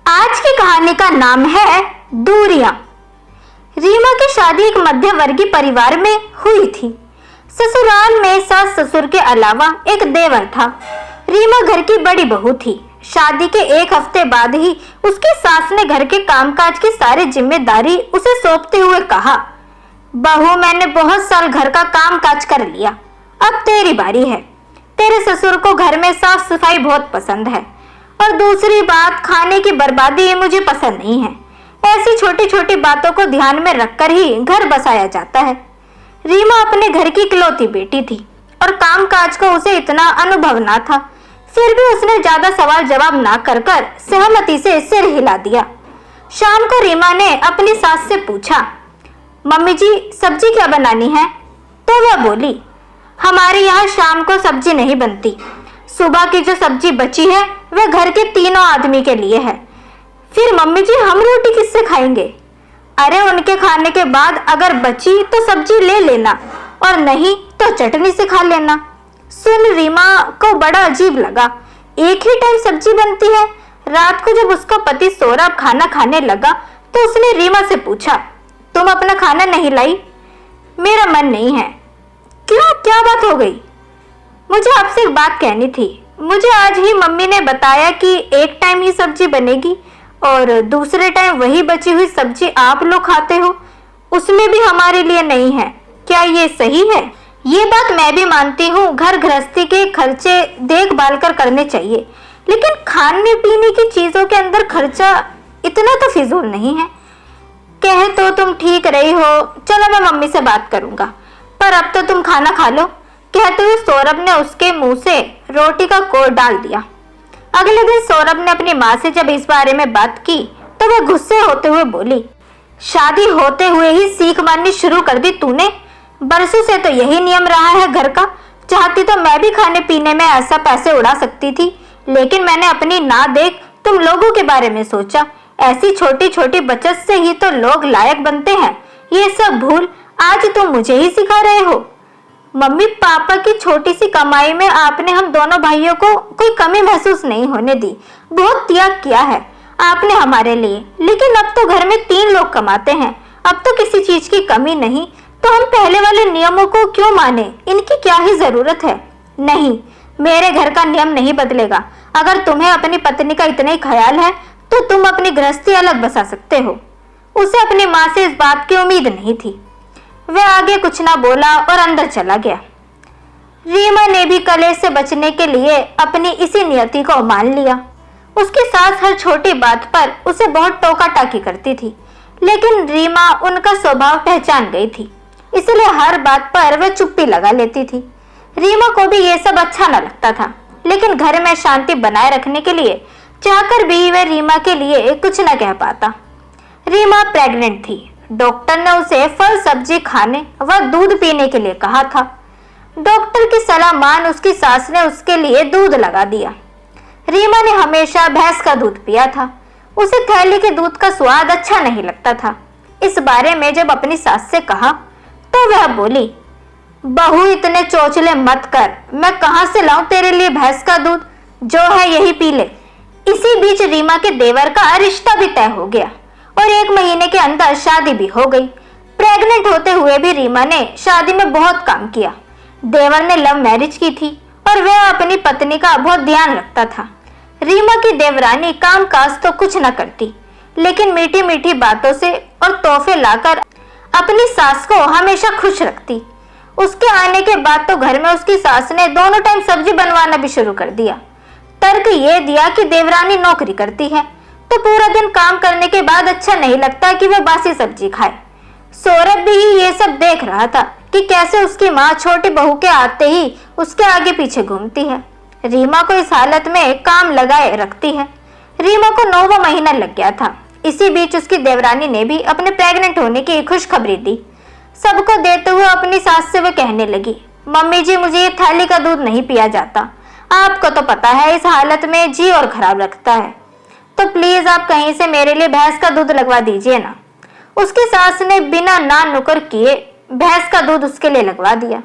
आज की कहानी का नाम है दूरियां। रीमा की शादी एक मध्य वर्गीय परिवार में हुई थी। ससुराल में सास ससुर के अलावा एक देवर था। रीमा घर की बड़ी बहू थी। शादी के एक हफ्ते बाद ही उसकी सास ने घर के कामकाज की सारी जिम्मेदारी उसे सौंपते हुए कहा, बहू, मैंने बहुत साल घर का कामकाज कर लिया, अब तेरी बारी है। तेरे ससुर को घर में साफ सफाई बहुत पसंद है और दूसरी बात, खाने की बर्बादी मुझे पसंद नहीं है। ऐसी छोटी छोटी बातों को ध्यान में रखकर ही घर बसाया जाता है। रीमा अपने घर की इकलौती बेटी थी और कामकाज का उसे इतना अनुभव ना था। फिर भी उसने ज्यादा सवाल जवाब ना कर सहमति से सिर हिला दिया। शाम को रीमा ने अपनी सास से पूछा, मम्मी जी, सब्जी क्या बनानी है? तो वह बोली, हमारे यहाँ शाम को सब्जी नहीं बनती। सुबह की जो सब्जी बची है वह घर के तीनों आदमी के लिए है। फिर मम्मी जी, हम रोटी किससे खाएंगे? अरे, उनके खाने के बाद अगर बची तो सब्जी ले लेना और नहीं तो चटनी से खा लेना। सुन रीमा को बड़ा अजीब लगा। एक ही टाइम सब्जी बनती है। रात को जब उसका पति सौरभ खाना खाने लगा तो उसने रीमा से पूछा, तुम अपना खाना नहीं लाई? मेरा मन नहीं है। क्यों, क्या बात हो गई? मुझे आपसे एक बात कहनी थी। मुझे आज ही मम्मी ने बताया कि एक टाइम ही सब्जी बनेगी और दूसरे टाइम वही बची हुई सब्जी आप लोग खाते हो, उसमें भी हमारे लिए नहीं है। क्या ये सही है? ये बात मैं भी मानती हूँ, घर गृहस्थी के खर्चे देखभाल कर करने चाहिए, लेकिन खाने पीने की चीजों के अंदर खर्चा इतना तो फिजूल नहीं है। कहे तो तुम ठीक रही हो, चलो मैं मम्मी से बात करूंगा, पर अब तो तुम खाना खा लो। कहते हुए सौरभ ने उसके मुंह से रोटी का कोर डाल दिया। अगले दिन सौरभ ने अपनी माँ से जब इस बारे में बात की तो वह गुस्से होते हुए बोली, शादी होते हुए ही सीख मारनी शुरू कर दी तूने। बरसों से तो यही नियम रहा है घर का। चाहती तो मैं भी खाने पीने में ऐसा पैसे उड़ा सकती थी, लेकिन मैंने अपनी ना देख तुम लोगों के बारे में सोचा। ऐसी छोटी छोटी बचत से ही तो लोग लायक बनते हैं। ये सब भूल आज तुम मुझे ही सिखा रहे हो। मम्मी, पापा की छोटी सी कमाई में आपने हम दोनों भाइयों को कोई कमी महसूस नहीं होने दी। बहुत त्याग किया है आपने हमारे लिए, लेकिन अब तो घर में 3 लोग कमाते हैं। अब तो किसी चीज की कमी नहीं, तो हम पहले वाले नियमों को क्यों माने? इनकी क्या ही जरूरत है? नहीं, मेरे घर का नियम नहीं बदलेगा। अगर तुम्हें अपनी पत्नी का इतना ही ख्याल है तो तुम अपनी गृहस्थी अलग बसा सकते हो। उसे अपनी माँ से इस बात की उम्मीद नहीं थी। वह आगे कुछ ना बोला और अंदर चला गया। रीमा ने भी कलेश से बचने के लिए अपनी इसी नियति को मान लिया। उसकी सास हर छोटी बात पर उसे बहुत टोका टाकी करती थी, लेकिन रीमा उनका स्वभाव पहचान गई थी, इसलिए हर बात पर वह चुप्पी लगा लेती थी। रीमा को भी ये सब अच्छा न लगता था, लेकिन घर में शांति बनाए रखने के लिए चाहकर भी वह रीमा के लिए कुछ न कह पाता। रीमा प्रेग्नेंट थी। डॉक्टर ने उसे फल सब्जी खाने व दूध पीने के लिए कहा था। डॉक्टर की सलाह मान उसकी सास ने उसके लिए दूध लगा दिया। रीमा ने हमेशा भैंस का दूध पिया था। उसे थैली के दूध का स्वाद अच्छा नहीं लगता था। इस बारे में जब अपनी सास से कहा तो वह बोली, बहू, इतने चोचले मत कर। मैं कहाँ से लाऊं तेरे लिए भैंस का दूध? जो है यही पी ले। इसी बीच रीमा के देवर का रिश्ता भी तय हो गया और 1 महीने के अंदर शादी भी हो गई। प्रेग्नेंट होते हुए भी रीमा ने शादी में बहुत काम किया। देवर ने लव मैरिज की थी और वह अपनी पत्नी का बहुत ध्यान रखता था। रीमा की देवरानी काम काज तो कुछ न करती, लेकिन मीठी मीठी बातों से और तोहफे लाकर अपनी सास को हमेशा खुश रखती। उसके आने के बाद तो घर में उसकी सास ने दोनों टाइम सब्जी बनवाना भी शुरू कर दिया। तर्क ये दिया कि देवरानी नौकरी करती है तो पूरा दिन काम करने के बाद अच्छा नहीं लगता कि वह बासी सब्जी खाए। सौरभ भी ये सब देख रहा था कि कैसे उसकी माँ छोटी बहू के आते ही उसके आगे पीछे घूमती है। रीमा को इस हालत में काम लगाए रखती है। रीमा को 9वां महीना लग गया था। इसी बीच उसकी देवरानी ने भी अपने प्रेग्नेंट होने की खुशखबरी दी। सबको देते हुए अपनी सास से वह कहने लगी, मम्मी जी, मुझे ये थाली का दूध नहीं पिया जाता। आपको तो पता है इस हालत में जी और खराब रखता है, तो प्लीज आप कहीं से मेरे लिए भैंस का दूध लगवा दीजिए ना। उसकी सास ने बिना ना नुकर किए भैंस का दूध उसके लिए लगवा दिया।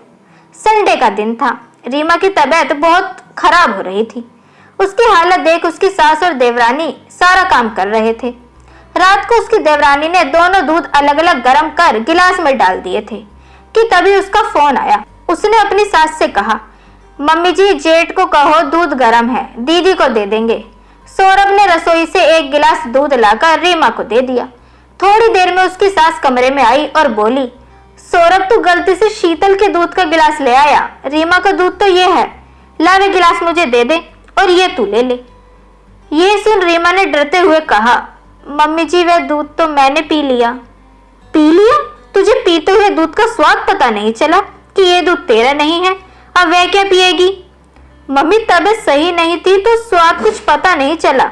संडे का दिन था। रीमा की तबीयत बहुत खराब हो रही थी। उसकी हालत देख उसकी सास और देवरानी सारा काम कर रहे थे। रात को उसकी देवरानी ने दोनों दूध अलग अलग गर्म कर गिलास में डाल दिए थे कि तभी उसका फोन आया। उसने अपनी सास से कहा, मम्मी जी जेठ को कहो दूध गर्म है, दीदी को दे देंगे। सौरभ ने रसोई से एक गिलास दूध लाकर रीमा को दे दिया। थोड़ी देर में उसकी सास कमरे में आई और बोली, सौरभ तू गलती से शीतल के दूध का गिलास ले आया, रीमा का दूध तो ये है, ला वे गिलास मुझे दे दे और ये तू ले ले। ये सुन रीमा ने डरते हुए कहा, मम्मी जी वह दूध तो मैंने पी लिया। पी लिया? तुझे पीते हुए दूध का स्वाद पता नहीं चला कि ये दूध तेरा नहीं है, अब वह क्या पिएगी? मम्मी तबीयत सही नहीं थी तो स्वाद कुछ पता नहीं चला।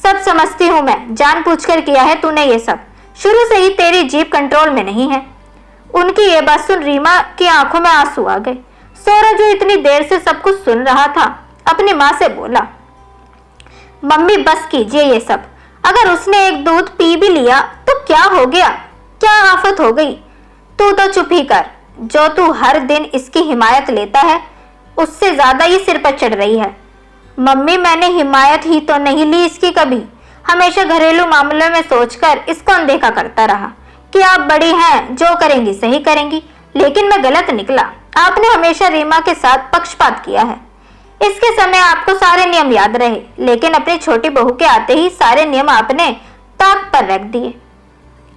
सब समझती हूँ मैं, जानबूझकर किया है तूने ये सब, शुरू से ही तेरी जीभ कंट्रोल में नहीं है। उनकी ये बात सुन रीमा की आंखों में आंसू आ गए। सौरभ जो इतनी देर से सब कुछ सुन रहा था अपनी माँ से बोला, मम्मी बस कीजिए ये सब, अगर उसने एक दूध पी भी लिया तो क्या हो गया, क्या आफत हो गई? तू तो चुप ही कर, जो तू हर दिन इसकी हिमायत लेता है उससे ज्यादा ये सिर पर चढ़ रही है। मम्मी मैंने हिमायत ही तो नहीं ली इसकी कभी, हमेशा घरेलू मामलों में सोचकर इसको अनदेखा करता रहा कि आप बड़ी हैं, जो करेंगी सही करेंगी, लेकिन मैं गलत निकला। आपने हमेशा रीमा के साथ पक्षपात किया है। इसके समय आपको सारे नियम याद रहे, लेकिन अपनी छोटी बहू के आते ही सारे नियम आपने ताक पर रख दिए,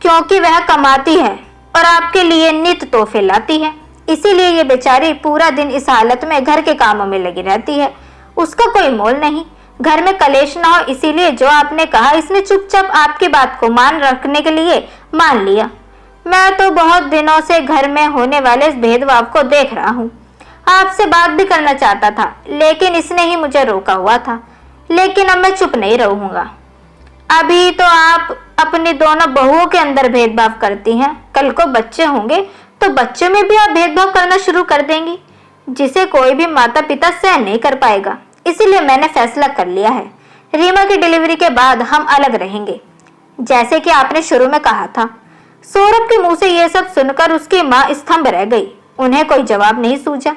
क्योंकि वह कमाती है और आपके लिए नित तोहफे लाती है। इसीलिए ये बेचारी पूरा दिन इस हालत में घर के कामों में लगी रहती है, उसका कोई मोल नहीं, घर में कलेश ना हो, इसीलिए जो आपने कहा इसने चुपचाप आपकी बात को मान रखने के लिए मान लिया। मैं तो बहुत दिनों से घर में होने वाले इस भेदभाव को देख रहा हूँ। आपसे बात भी करना चाहता था, लेकिन इसने ही मुझे रोका हुआ था, लेकिन अब मैं चुप नहीं रहूंगा। अभी तो आप अपनी दोनों बहुओं के अंदर भेदभाव करती हैं, कल को बच्चे होंगे तो बच्चों में भी आप भेदभाव करना शुरू कर देंगी, जिसे कोई भी माता पिता सहन नहीं कर पाएगा। इसीलिए मैंने फैसला कर लिया है, रीमा की डिलीवरी के बाद हम अलग रहेंगे, जैसे कि आपने शुरू में कहा था। सौरभ के मुंह से यह सब सुनकर उसकी माँ स्तंभ रह गई, उन्हें कोई जवाब नहीं सूझा।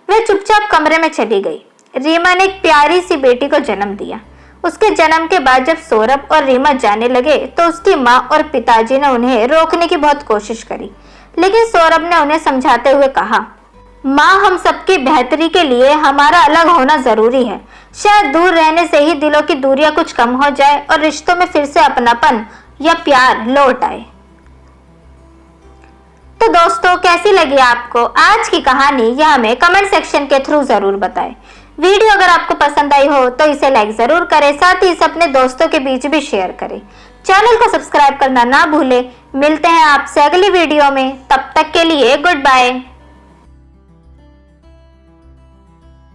वह चुपचाप कमरे में चली गई। रीमा ने एक प्यारी सी बेटी को जन्म दिया। उसके जन्म के बाद जब सौरभ और रीमा जाने लगे तो उसकी माँ और पिताजी ने उन्हें रोकने की बहुत कोशिश करी, लेकिन सौरभ ने उन्हें समझाते हुए कहा, माँ हम सबकी बेहतरी के लिए हमारा अलग होना जरूरी है, शायद दूर रहने से ही दिलों की दूरियां कुछ कम हो जाए और रिश्तों में फिर से अपनापन या प्यार लौट आए। तो दोस्तों कैसी लगी आपको आज की कहानी, यह हमें कमेंट सेक्शन के थ्रू जरूर बताएं। वीडियो अगर आपको पसंद आई हो तो इसे लाइक जरूर करें, साथ ही इसे अपने दोस्तों के बीच भी शेयर करें। चैनल को सब्सक्राइब करना ना भूलें। मिलते हैं आपसे अगली वीडियो में, तब तक के लिए गुड बाय।